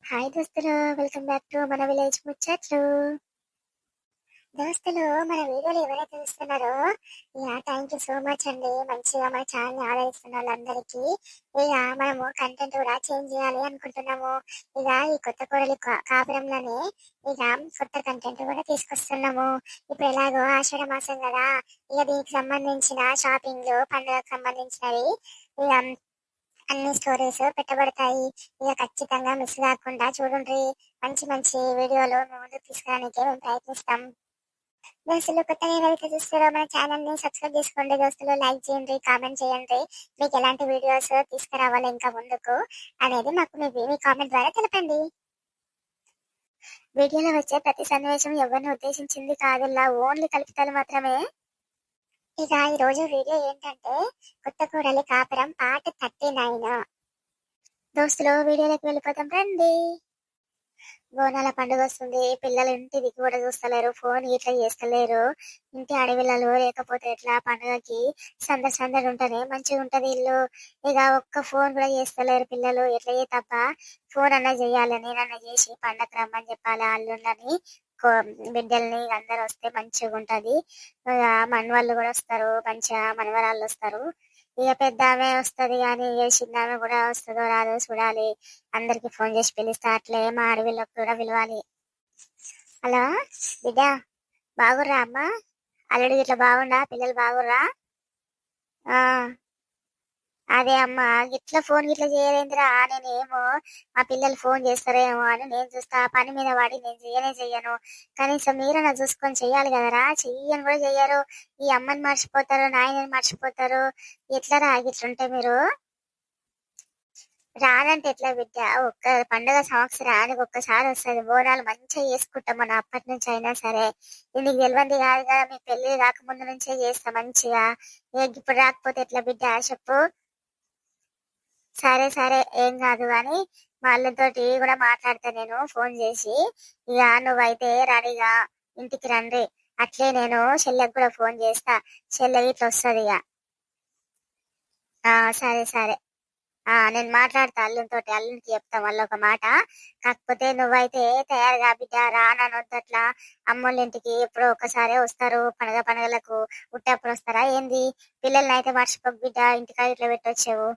Hi దోస్తులు, welcome back to మన village ముచ్చట్లు. దోస్తులు, మన వీడియోలు ఎవరైతే చూస్తున్నారో థ్యాంక్ యూ సో మచ్ అండి. మంచిగా మన ఛానల్ ఆదరిస్తున్న వాళ్ళందరికీ ఇక మనము కంటెంట్ కూడా చేంజ్ చేయాలి అనుకుంటున్నాము. ఇక ఈ కొత్త కోడలి కాపురంలోనే ఇక కొత్త కంటెంట్ కూడా తీసుకొస్తున్నాము. ఇప్పుడు ఎలాగో ఆషాఢ మాసం కదా, ఇక దీనికి సంబంధించిన షాపింగ్లు, పండుగకు సంబంధించినవి ఇక అన్ని స్టోరీస్ పెట్టబడతాయి. ఇక ఖచ్చితంగా మిస్ కాకుండా చూడండి. మంచి మంచి వీడియోలు మీ ముందుకు తీసుకురానికి మేము ప్రయత్నిస్తాం. దోస్తులు, కొత్తగా ఏదైతే చూస్తారో మన ఛానల్ ని సబ్స్క్రైబ్ చేసుకోండి. దోస్తులు, లైక్ చేయండి, కామెంట్ చేయండి. మీకు ఎలాంటి వీడియోస్ తీసుకురావాలి ఇంకా ముందుకు అనేది మాకు మీ కామెంట్ ద్వారా తెలపండి. వీడియోలో వచ్చే ప్రతి సన్నివేశం ఎవరిని ఉద్దేశించింది కాదులా, ఓన్లీ కల్పితాలు మాత్రమే. ఇక ఈ రోజు వీడియో ఏంటంటే కొత్త కూడలి కాపురం పార్ట్ 39. దోస్తులు, వీడియోలోకి వెళ్ళిపోతాం రండి. బోనాల పండుగ వస్తుంది. పిల్లలు ఇంటికి కూడా చూస్తలేరు, ఫోన్ ఇట్లా చేస్తలేరు. ఇంటి అడవిలలో లేకపోతే ఎట్లా పండుగకి సందడి సందడి ఉంటేనే మంచిగా ఉంటది ఇల్లు. ఇక ఒక్క ఫోన్ కూడా చేస్తలేరు పిల్లలు. ఎట్లా తప్ప ఫోన్ అన్నా చెయ్యాలి, నేనన్నా చేసి పండగ రమ్మని చెప్పాలి అల్లుండని బిడ్డల్ని. అందరు వస్తే మంచిగా ఉంటది. ఇక మనవాళ్ళు కూడా వస్తారు, మంచిగా మనవరాళ్ళు వస్తారు. ఇక పెద్ద ఆమె వస్తుంది కానీ ఇక చిన్న ఆమె కూడా వస్తుందో రాదో చూడాలి. అందరికి ఫోన్ చేసి పిలుస్తా, అట్లే మా అడవిలోకి కూడా పిలవాలి. హలో బిడ్డ, బాగుర్రా అమ్మ? అల్లుడు ఇట్లా బాగుండా? పిల్లలు బాగుర్రా? ఆ అదే అమ్మ, ఇట్లా ఫోన్ గిట్లా చేయలేదురా. నేనేమో మా పిల్లలు ఫోన్ చేస్తారేమో అని నేను చూస్తా, పని మీద పడి నేను చెయ్యను. కనీసం మీరన్నా చూసుకొని చెయ్యాలి కదరా. చెయ్యని కూడా చెయ్యరు. ఈ అమ్మని మర్చిపోతారు, నాయనని మర్చిపోతారు. ఎట్లా ఇట్లుంటే మీరు? రానంటే ఎట్లా బిడ్డ? ఒక్క పండుగ సంవత్సరానికి ఒక్కసారి వస్తుంది. బోనాలు మంచిగా చేసుకుంటాం మనం అప్పటి నుంచి అయినా సరే. ఇది నీకు తెలియంది కాదు కదా, మీ పెళ్లి రాకముందు నుంచే చేస్తా మంచిగా. ఇప్పుడు రాకపోతే ఎట్లా బిడ్డ చెప్పు? సరే సరే, ఏం కాదు కానీ వాళ్ళతోటి కూడా మాట్లాడతా నేను ఫోన్ చేసి. ఇక నువ్వైతే రెడీగా ఇంటికి రండి. అట్లే నేను చెల్లెకి కూడా ఫోన్ చేస్తా, చెల్లె ఇట్లా వస్తుంది ఇక. సరే సరే. నేను మాట్లాడతా అల్లునితోటి, అల్లునికి చెప్తా మళ్ళీ ఒక మాట. కాకపోతే నువ్వైతే తయారుగా బిడ్డ, రానొద్దట్లా. అమ్మోళ్ళ ఇంటికి ఎప్పుడో ఒకసారి వస్తారు పండుగలకు. ఉట్టప్పుడు వస్తారా ఏంది? పిల్లల్ని అయితే మర్చిపోక బిడ్డ, ఇంటికాడ ఇట్లా పెట్టొచ్చావు.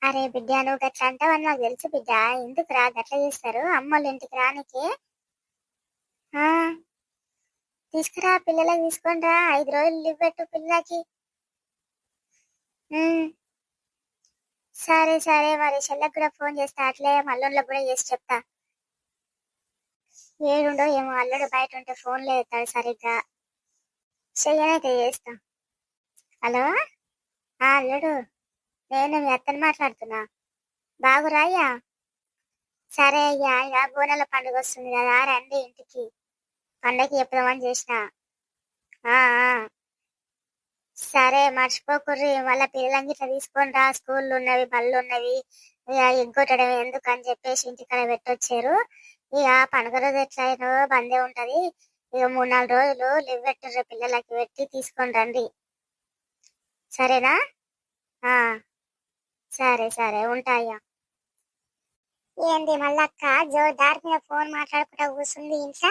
అరే బిడ్డ, నువ్వు గట్లా అంటావని నాకు తెలుసు బిడ్డ. ఎందుకు రా గట్లా చేస్తారు అమ్మోళ్ళ ఇంటికి రానికి? ఆ తీసుకురా, పిల్లలకి తీసుకొని రా. 5 రోజులు లీవ్ పెట్టు పిల్లలకి. ఉమ్, సరే సరే, మరి చెల్లెకి కూడా ఫోన్ చేస్తా, అట్లే మల్లుళ్ళకి కూడా చేసి చెప్తా. ఏడుండో ఏమో, అల్లుడు బయట ఉంటే ఫోన్ లేదు సరిగ్గా. చెయ్యనైతే చేస్తా. హలో, అల్లుడు, నేను మీ అత్తని మాట్లాడుతున్నా. బాగురా అయ్యా? సరే అయ్యా, ఇక బోనాల పండుగ వస్తుంది కదా, రండి ఇంటికి. పండగకి చెప్దామని చేసిన. ఆ ఆ, సరే మర్చిపోకుర్రి. మళ్ళీ పిల్లలకి ఇట్లా తీసుకొని రా, స్కూళ్ళు ఉన్నవి, బళ్ళు ఉన్నవి. ఇక ఎగ్గొట్టడం ఎందుకు అని చెప్పేసి ఇంటికాడ పెట్టొచ్చారు. ఇక పండుగ రోజు ఎట్లయినా బందే ఉంటది. ఇక 3-4 రోజులు లీవ్ పెట్టుర్రు, పిల్లలకి పెట్టి తీసుకొని రండి. సరేనా? ఆ సరే సరే, ఉంటాయా. ఏంది మళ్ళక్క జోర్దార్ మీద ఫోన్ మాట్లాడుకుంటా కూర్చుంది ఇంట్లో?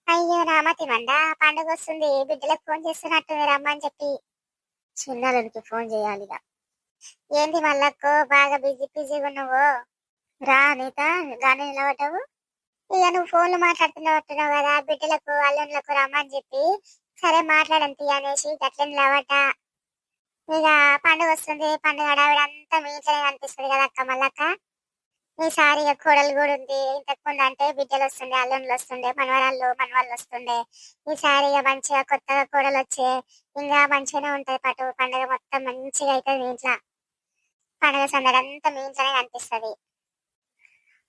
అయ్యో రామతి మండ, పండుగ వస్తుంది, బిడ్డలకు ఫోన్ చేస్తున్నట్టుంది రమ్మని చెప్పి. చిన్నలకి ఫోన్ చేయాలిగా. ఏంది మళ్ళక్కో, బాగా బిజీగా నువ్వు? రా అనిత, గానే నిలబడ్డావు. ఇక నువ్వు ఫోన్లు మాట్లాడుతున్నావు కదా, బిడ్డలకు అల్లుళ్ళకు రమ్మని చెప్పి. సరే మాట్లాడంతి అనేసి గట్ల నిలబడ్డ. ఇక పండుగ వస్తుంది, పండుగ హడావిడంతా మీ ఇంట్లోనే కనిపిస్తుంది కదా అక్క మళ్ళక్క. ఈసారి ఇక కోడలు కూడా ఉంది. ఇంతకు ముందు అంటే బిడ్డలు వస్తుండే, అల్లుళ్ళు వస్తుండే, మనవాళ్ళు వస్తుండే. ఈసారి ఇక మంచిగా కొత్తగా కోడలు వచ్చే ఇంకా మంచిగానే ఉంటది. పండుగ మొత్తం మంచిగా అవుతుంది మీ ఇంట్లో. పండుగ సందడి అంతా మీ ఇంట్లోనే కనిపిస్తుంది.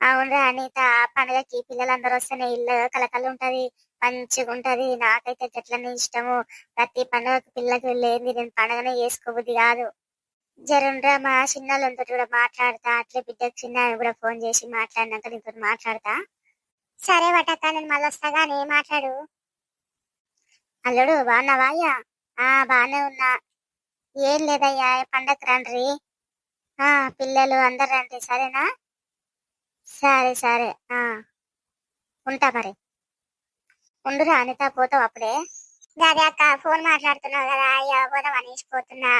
అవునురా అనిత, పండుగకి పిల్లలందరూ వస్తేనే ఇల్లు కలకలు ఉంటది, మంచిగా ఉంటది. నాకైతే చెట్లన్నీ ఇష్టము. ప్రతి పండుగకి పిల్లలకి లేని నేను పండుగనే చేసుకోబుద్ది కాదు. జరుండ్రా, మా చిన్నోళ్ళతో కూడా మాట్లాడతా. అట్లే బిడ్డకు చిన్న కూడా ఫోన్ చేసి మాట్లాడినాక నీతో మాట్లాడతా. సరే వటక్క, నేను మళ్ళీ వస్తా గానీ మాట్లాడు. అల్లుడు బాగున్నావా అయ్యా? బాగానే ఉన్నా. ఏం లేదయ్యా, పండగ రండ్రి. పిల్లలు అందరు రండి సరేనా? సరే సరే. ఆ, ఉంటా మరి. ఉండురా అనిత, పోతావు అప్పుడే? అదే అక్క, ఫోన్ మాట్లాడుతున్నావు కదా, అయ్యా పోదాం అనేసిపోతున్నా.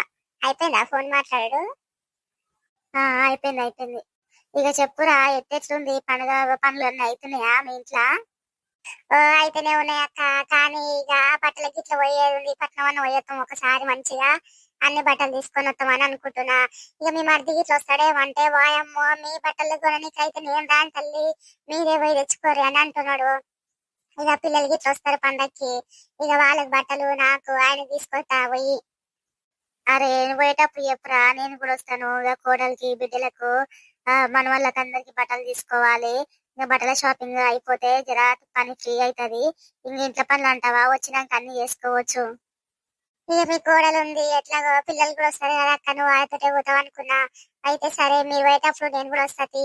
అయిపోయిందా ఫోన్ మాట్లాడు? అయిపోయింది అయిపోయింది. ఇక చెప్పురా, ఎట్టెట్లుంది పండుగ? పనులు అన్నీ అవుతున్నాయా మీ ఇంట్లో? అయితేనే ఉన్నాయి అక్క. కానీ ఇక బట్టలకి ఇట్లా పోయేది ఉంది, పట్నం అన్న పోయేస్తాం ఒకసారి మంచిగా. అన్ని బట్టలు తీసుకొని వస్తామని అనుకుంటున్నా. ఇక మీ మరిది ఇట్లా వస్తాడేమంటే, వాయమ్మో మీ బట్టలు కొననీకైతే నేను రాను తల్లి, మీరే పోయి తెచ్చుకోరు అని అంటున్నాడు. ఇక పిల్లలకి ఇట్లా వస్తారు పండక్కి, ఇక వాళ్ళకి బట్టలు నాకు ఆయన తీసుకొస్తా పోయి. అరే నువ్వు పోయేటప్పుడు చెప్పురా, నేను కూడా వస్తాను. ఇక కోడలికి బిడ్డలకు మన వాళ్ళకి అందరికి బట్టలు తీసుకోవాలి. ఇక బట్టల షాపింగ్ అయిపోతే జరా పని ఫ్రీ అవుతుంది. ఇంక ఇంట్లో పనులు అంటావా, వచ్చినాక అన్ని చేసుకోవచ్చు. ఇక మీ కోడలు ఉంది ఎట్లాగో, పిల్లలు కూడా వస్తారు కదా అక్క, నువ్వు ఆయనతోటే పోతావు అనుకున్నా. అయితే సరే, మీరు పోయేటప్పుడు నేను కూడా వస్తాతి.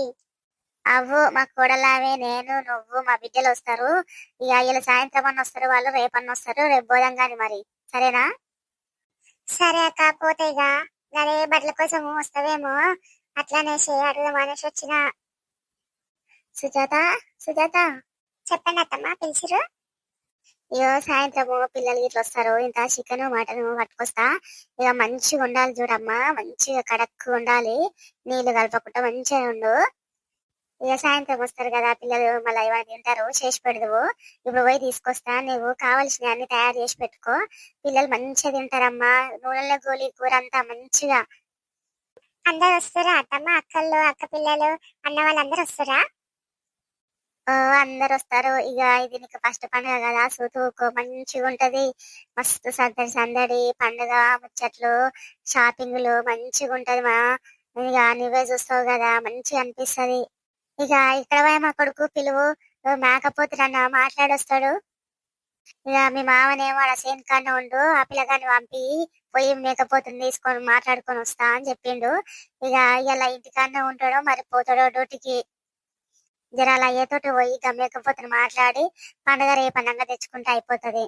అవ్వు మా కోడలావే, నేను నువ్వు మా బిడ్డలు వస్తారు. ఇక వీళ్ళు సాయంత్రం అన్న వస్తారు, వాళ్ళు రేపన్న వస్తారు. రేపు పోదాం కానీ మరి, సరేనా? సరే అక్క, పోతే ఇక అదే బట్టల కోసం వస్తావేమో, అట్లానేసి అడుగుదాం అనేసి వచ్చిన. సుజాత, సుజాత. చెప్పండి అత్తమ్మ, పిలిచిరు? ఇక సాయంత్రము పిల్లలు ఇట్లా వస్తారు, ఇంత చికెన్ మటన్ పట్టుకొస్తా. ఇక మంచిగా ఉండాలి చూడమ్మా, మంచిగా కడక్కు ఉండాలి, నీళ్లు కలపకుండా మంచిగా ఉండు. ఇక సాయంత్రం వస్తారు కదా పిల్లలు, మళ్ళీ ఇవన్నీ తింటారు, చేసి పెడదువు. ఇప్పుడు పోయి తీసుకొస్తా, నువ్వు కావాల్సినవి అన్ని తయారు చేసి పెట్టుకో. పిల్లలు మంచిగా తింటారమ్మా, నూనెలో గోలి కూర అంతా మంచిగా. అందరు వస్తారా అత్తమ్మ, అక్కలు అక్క పిల్లలు అన్న వాళ్ళందరూ వస్తారా? అందరు వస్తారు. ఇక ఇది నీకు ఫస్ట్ పండుగ కదా, సూతూకో మంచిగా ఉంటది. మస్తు సందడి సందడి పండుగ, ముచ్చట్లు, షాపింగ్లు మంచిగా ఉంటది మా. ఇక నువ్వే చూస్తావు కదా, మంచిగా అనిపిస్తది. ఇక ఇక్కడ పోయి మా కొడుకు పిలువు, మేకపోతున్నా మాట్లాడొస్తాడు. ఇక మీ మామనేమో అలా సేన్ కన్నా ఉండు, ఆ పిల్లగాన్ని పంపి పోయి మేకపోతుని తీసుకొని మాట్లాడుకొని వస్తా అని చెప్పిండు. ఇక ఇలా ఇంటికన్నా ఉంటాడో మరి పోతాడో డ్యూటీకి. జర అలా అయ్యేతోటి పోయి ఇక మేకపోతుని మాట్లాడి పండుగ రేపన్నంగా తెచ్చుకుంటే అయిపోతది.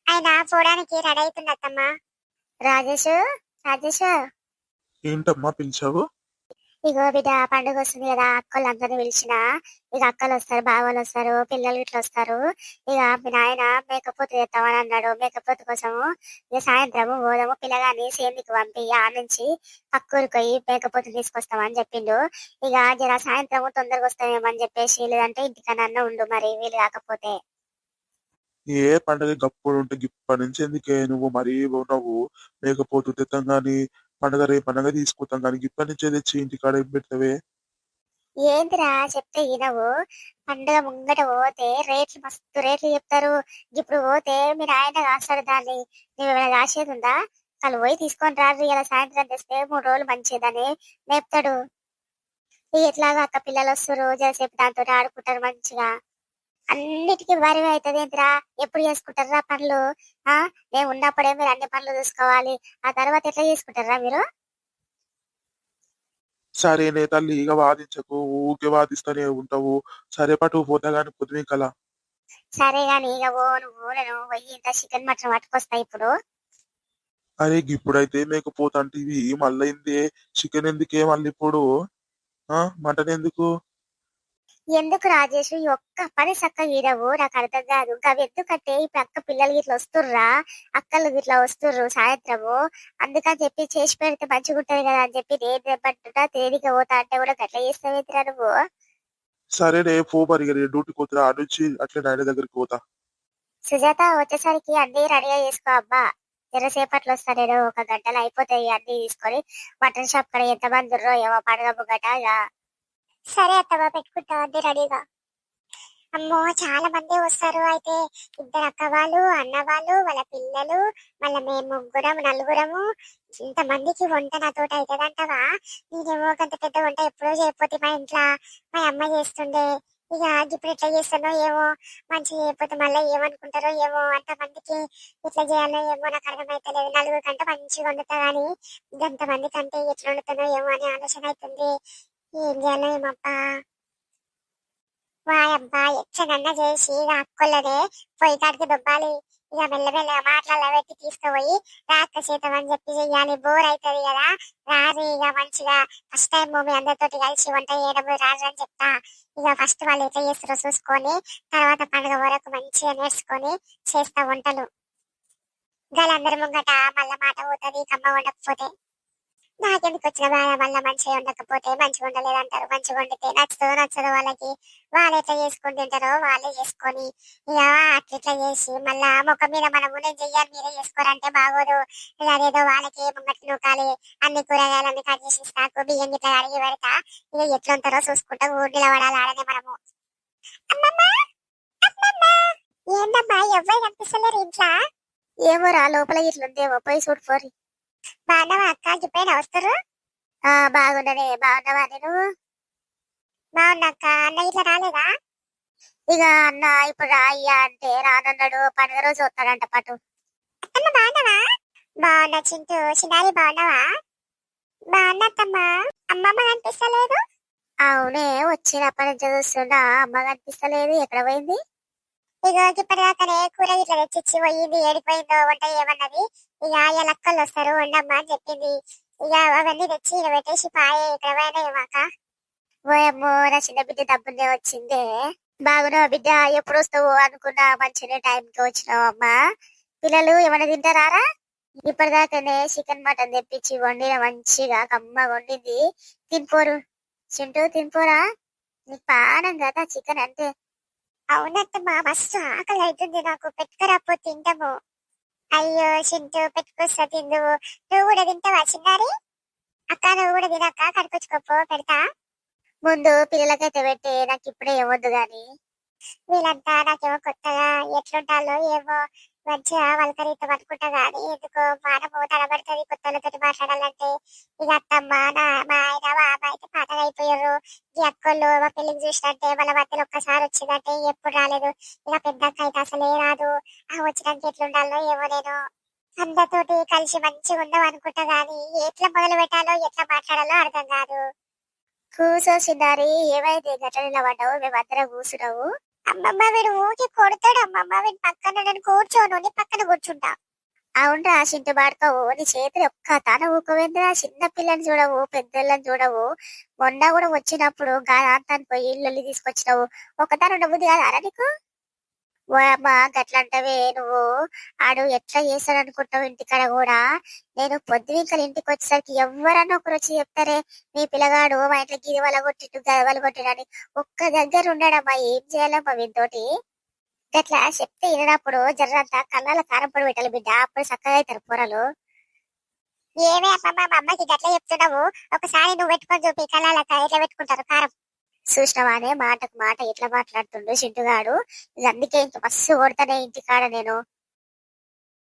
ఆయన పోవడానికి రెడీ అవుతున్నట్టమ్మా. రాజేష్, రాజేష్. ఏంటమ్మా పిలిచావు? ఇగో బిడ్డ, పండుగ వస్తుంది కదా, అక్కలందరినీ పిలిచిన. ఇక అక్కలు వస్తారు, బావలు వస్తారు, పిల్లలు ఇట్లా వస్తారు. ఇక మీ నాయన మేకపోతు చేస్తామని అన్నాడు. మేకపోతు కోసము ఇక సాయంత్రము పోదాము, పిల్లగాని సేందుకు పంపి ఆ నుంచి పక్కూరికి పోయి మేకపోతు తీసుకొస్తామని చెప్పిండు. ఇక జర సాయంత్రము తొందరగా వస్తామేమని చెప్పేసి, లేదంటే ఇంటికన్నా ఉండు మరి వీలు కాకపోతే. ఏ పండగ గప్పుడు ఉంటే ఇప్పటి నుంచి ఎందుకే నువ్వు మరీ నువ్వు లేకపోతే తెత్తాం గాని, పండగ రేపు పండగ తీసుకుంటాం కానీ ఇప్పటి నుంచే తెచ్చి ఇంటికాడ ఏం పెడతావే? ఏంటిరా చెప్తే వినవు? పండుగ ముంగట పోతే రేట్లు మస్తు రేట్లు చెప్తారు. ఇప్పుడు పోతే మీరు ఆయన కాస్తాడు దాన్ని, నువ్వేమైనా కాసేది ఉందా? వాళ్ళు పోయి తీసుకొని రారు, ఇలా సాయంత్రం తెస్తే 3 రోజులు మంచిదని మేపుతాడు. ఇక ఎట్లాగో అక్క పిల్లలు వస్తారు, జరసేపు దాంతో ఆడుకుంటారు మంచిగా. అన్నిటికీ బరువు అవుతుంది ఏంటిరా, ఎప్పుడు చేసుకుంటారా పనులు? మేము ఉన్నప్పుడే మీరు అన్ని పనులు చూసుకోవాలి, ఆ తర్వాత ఎట్లా చేసుకుంటారా మీరు? సరేనే తల్లి, ఇక వాదించకు, ఊకే వాదిస్తూనే ఉంటావు. సరే పటు పోతా గాని పొద్దుమే కల. సరే గాని ఇక ఓ, నువ్వు నేను పోయి ఇంత చికెన్ మటన్ పట్టుకొస్తా ఇప్పుడు. అరే ఇప్పుడైతే మేకపోతా ఇవి మళ్ళీ ఇందే, చికెన్ ఎందుకే మళ్ళీ ఇప్పుడు? మటన్ ఎందుకు? ఎందుకు రాజేష్, ఈ ఒక్క పని చక్కగా ఈడవు, నాకు అర్థం కాదు. అవి ఎందుకంటే ఇప్పుడు అక్క పిల్లలు ఇట్లా వస్తుర్రా, అక్కలు ఇట్లా వస్తుర్రు సాయంత్రము, అందుకని చెప్పి చేసి పెడితే మంచిగా ఉంటది కదా అని చెప్పి నేను పట్టుట తేలిక పోతా అంటే కూడా గట్ల చేస్తావేంటిరా నువ్వు? సరేనే పో మరి, డ్యూటీకి పోతున్నా ఆ నుంచి అట్లే నాయన దగ్గరికి పోతా. సుజాత వచ్చేసరికి అన్ని రెడీగా చేసుకో అబ్బా. ఎంతసేపట్లో వస్తా నేను, 1 గంటలో అయిపోతాయి అన్ని తీసుకొని. మటన్ షాప్ కడ ఎంత మంది ఉర్రో ఏమో పండుగ ముగ్గట ఇక. సరే అత్తమ్మ, పెట్టుకుంటా అన్ని రెడీగా. అమ్మో, చాలా మంది వస్తారు. అయితే 2 అక్క వాళ్ళు, అన్న వాళ్ళు, వాళ్ళ పిల్లలు, మళ్ళీ మేము ముగ్గురం నలుగురము. ఇంతమందికి వంట నాతోటి అవుతుందంటావా? నేనేమో గంత పెద్ద వంట ఎప్పుడో చేయకపోతే మా ఇంట్లో మా అమ్మ చేస్తుండే. ఇక ఇప్పుడు ఎట్లా చేస్తానో ఏమో, మంచిగా చేయకపోతే మళ్ళీ ఏమనుకుంటారో ఏమో, అంతమందికి ఎట్లా చేయాలో ఏమో నాకు అర్థమైతలేదు. 4 కంటే మంచిగా వండుతా కానీ ఇంతమంది కంటే ఎట్లా వండుతానో ఏమో అని ఆలోచన అవుతుంది. ఏం చేయాలో ఏమబ్బా. వాయబ్బా, ఎచ్చనన్నా చేసి అక్కొల్లనే పొయ్యి కాడికి దొబ్బాలి. ఇక మెల్లమెల్లగా మాటలలో పెట్టి తీసుకుపోయి రాక్క చేతం అని చెప్పి చెయ్యాలి. బోర్ అవుతుంది కదా, రారు ఇక మంచిగా ఫస్ట్ టైం మీ అందరితోటి కలిసి వంట చేయడం రాదు అని చెప్తా. ఇక ఫస్ట్ వాళ్ళు ఎట్లా చేస్తారో చూసుకొని తర్వాత పండుగ వరకు మంచిగా నేర్చుకొని చేస్తా వంటలు. వాళ్ళందరి ముంగట మళ్ళా మాట పోతుంది కమ్మ వండకపోతే. నాకెందుకు వచ్చిన బాధ, మళ్ళీ మంచిగా ఉండకపోతే మంచిగా ఉండలేదంటారు. మంచిగా వండితే నచ్చుతుందో నచ్చదో వాళ్ళకి, వాళ్ళు ఎట్లా చేసుకుని తింటారో వాళ్ళే చేసుకొని ఇక అట్లా చేసి మళ్ళా ముఖం మీద మనము నేను చెయ్యాలి మీరే చేసుకోరంటే బాగోదు. ఇక అదేదో వాళ్ళకి ముంగట్లు నూకాలి, అన్ని కూరగాయలన్నీ కట్ చేసి ఇస్తాకు బియ్యం గిట్లా అడిగి పెడతా. ఇక ఎట్లా ఉంటారో చూసుకుంటా ఊరిలో పడాలి ఆడనే మనము. అమ్మమ్మ, అమ్మమ్మ, ఏందమ్మా ఎవరు కనిపిస్తలేరు ఇంట్లో? ఏమో రా, లోపల ఇట్లుందేమో పోయి చూడుకోరి. బాగున్నావా అక్క, చెప్పైనా వస్తారు? బాగున్నదే, బాగున్నావా నేను? బాగున్నా అక్క. అన్న ఇట్లా రాలేదా? ఇక అన్న ఇప్పుడు రాయ్యా అంటే రానన్నాడు, పండుగ రోజు వస్తాడంట పాటు. అత్తమ్మ బాగున్నావా? బాగున్నా చింటూ. చిన్నారి బాగున్నావా? బాగున్నత్తమ్మా. అమ్మమ్మ కనిపిస్తలేదు? అవునే, వచ్చినప్పటి నుంచి చూస్తున్నా అమ్మ కనిపిస్తలేదు, ఎక్కడ పోయింది? ఇక ఇప్పటిదాకానే కూర ఇట్లా తెచ్చిచ్చి పోయింది, ఏడిపోయిందో వంట ఏమన్నది. ఇక లక్కలు వస్తారు వండమ్మా అని చెప్పింది. ఇక అవన్నీ తెచ్చి ఇలా పెట్టేసి పాయే ఇక్కడ పోయినా ఏమాక. ఓయమ్మో, నా చిన్న బిడ్డ డబ్బునే వచ్చిందే. బాగున్నావు బిడ్డ, ఎప్పుడు వస్తావు అనుకున్నా, మంచిగా టైంకి వచ్చినావు అమ్మా. పిల్లలు ఏమైనా తింటారా? ఇప్పటిదాకానే చికెన్ మటన్ తెప్పించి వండిన, మంచిగా కమ్మ వండింది. తినిపోరు చింటూ, తినిపోరా, నీకు పానం కదా చికెన్ అంటే. అవునత్తమ్మా, మస్తు ఆకలి అవుతుంది నాకు, పెట్టుకురాపో తింటాము. అయ్యో చింటూ, పెట్టుకొస్తా తిందు. నువ్వు కూడా తింటావా చిన్నారి? అక్క నువ్వు కూడా తినక్క, కడుకొచ్చుకోపో పెడతా. ముందు పిల్లలకైతే పెట్టి, నాకు ఇప్పుడే ఏమొద్దు గాని. వీళ్ళంతా నాకేమో కొత్తగా ఎట్లుంటాలో ఏమో, మంచిగా వాళ్ళకరీతో పట్టుకుంటా గానీ ఎందుకో మానము తడబడుతుంది కొత్తలతో మాట్లాడాలంటే. ఇక అత్తమ్మ మా ఆయన మా అమ్మ అయితే పాతగా అయిపోయారు. ఈ అక్కళ్ళు మా పెళ్లికి చూసినట్టే వాళ్ళ మధ్యలో ఒక్కసారి వచ్చిందంటే ఎప్పుడు రాలేదు. ఇక పెద్దక్క అయితే అసలే రాదు. వచ్చినాక ఎట్లుండాలో ఏమో నేను. అందరితోటి కలిసి మంచిగా ఉందాం అనుకుంటా గానీ ఎట్లా మొదలు పెట్టాలో ఎట్లా మాట్లాడాలో అర్థం కాదు. కూసో సిన్నారి, ఏమైంది గట్ల నిలబడ్డావు? మేమందరం కూర్చున్నావు. అమ్మమ్మ వీడు ఊకి కొడతాడు అమ్మమ్మ, వీడి పక్కన నేను కూర్చోను, నీ పక్కన కూర్చుంటా. అవునరా చింటు బాడుకోవు, నీ చేతులు ఒక్క తాన ఊకోవేంద్రా? చిన్న పిల్లని చూడవు, పెద్దోళ్ళని చూడవు. మొన్న కూడా వచ్చినప్పుడు గాంతాన్ని పోయి ఇల్లు తీసుకొచ్చినావు, ఒకతాను ఉండబుద్ది కాదు అరా నీకు? ఓ అమ్మ, గట్లంటవే నువ్వు. ఆడు ఎట్లా చేస్తాడు అనుకుంటావు ఇంటికాడ కూడా. నేను పొద్దువింకలు ఇంటికి వచ్చేసరికి ఎవరన్నా ఒకరు వచ్చి చెప్తారే, మీ పిల్లగాడు మా ఇంట్లో గిరి వల కొట్టిట్టు గదవలు కొట్టిడని. ఒక్క దగ్గర ఉన్నాడమ్మా, ఏం చేయాలమ్మా వీటితోటి? గట్లా చెప్తే వినప్పుడు జర్రంతా కళ్ళాల కారం పొడి పెట్టాలి బిడ్డ, అప్పుడు చక్కగా అవుతారు పొరలు. ఏమే అమ్మమ్మ, మా అమ్మకి గట్లా చెప్తున్నావు? ఒకసారి నువ్వు పెట్టుకొని చూపి కళ్ళాలక ఎట్లా పెట్టుకుంటారు కారం. చూసినవానే మాటకు మాట ఎట్లా మాట్లాడుతుండు చింటుగాడు. ఇక అందుకే ఇంక మస్తు కొడతానే ఇంటికాడ నేను.